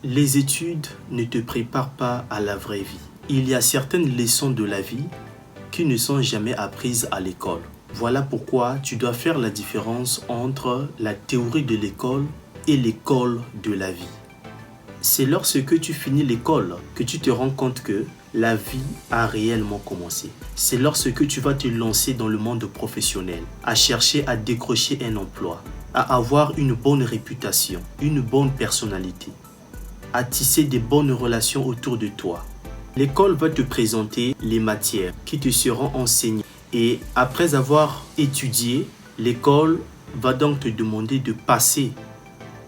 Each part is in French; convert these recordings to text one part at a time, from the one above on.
Les études ne te préparent pas à la vraie vie. Il y a certaines leçons de la vie qui ne sont jamais apprises à l'école. Voilà pourquoi tu dois faire la différence entre la théorie de l'école et l'école de la vie. C'est lorsque tu finis l'école que tu te rends compte que la vie a réellement commencé. C'est lorsque tu vas te lancer dans le monde professionnel, à chercher à décrocher un emploi, à avoir une bonne réputation, une bonne personnalité, à tisser des bonnes relations autour de toi. L'école va te présenter les matières qui te seront enseignées. Et après avoir étudié, l'école va donc te demander de passer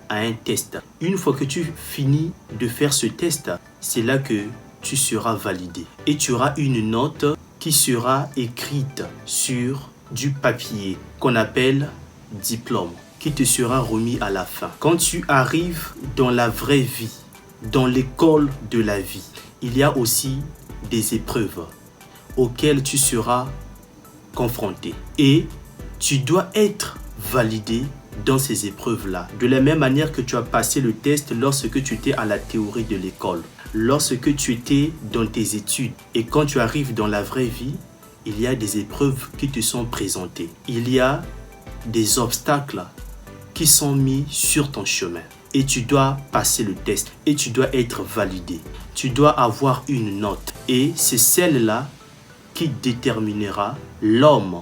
à un test. Une fois que tu finis de faire ce test, c'est là que tu seras validé. Et tu auras une note qui sera écrite sur du papier qu'on appelle diplôme, qui te sera remis à la fin. Quand tu arrives dans la vraie vie, dans l'école de la vie, il y a aussi des épreuves auxquelles tu seras confronté. Et tu dois être validé dans ces épreuves-là. De la même manière que tu as passé le test lorsque tu étais à la théorie de l'école, lorsque tu étais dans tes études. Et quand tu arrives dans la vraie vie, il y a des épreuves qui te sont présentées. Il y a des obstacles qui sont mis sur ton chemin. Et tu dois passer le test. Et tu dois être validé. Tu dois avoir une note. Et c'est celle-là qui déterminera l'homme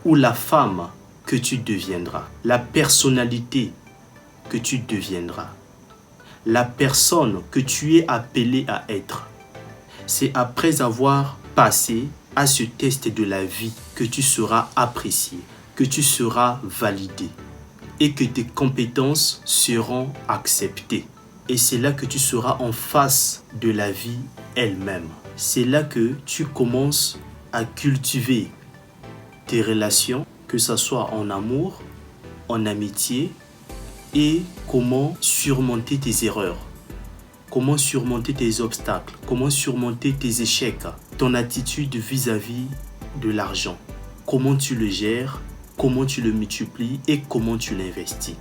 ou la femme que tu deviendras, la personnalité que tu deviendras, la personne que tu es appelé à être. C'est après avoir passé à ce test de la vie que tu seras apprécié, que tu seras validé et que tes compétences seront acceptées. Et c'est là que tu seras en face de la vie elle-même. C'est là que tu commences à cultiver tes relations, que ce soit en amour, en amitié, et comment surmonter tes erreurs, comment surmonter tes obstacles, comment surmonter tes échecs, ton attitude vis-à-vis de l'argent, comment tu le gères, comment tu le multiplies et comment tu l'investis.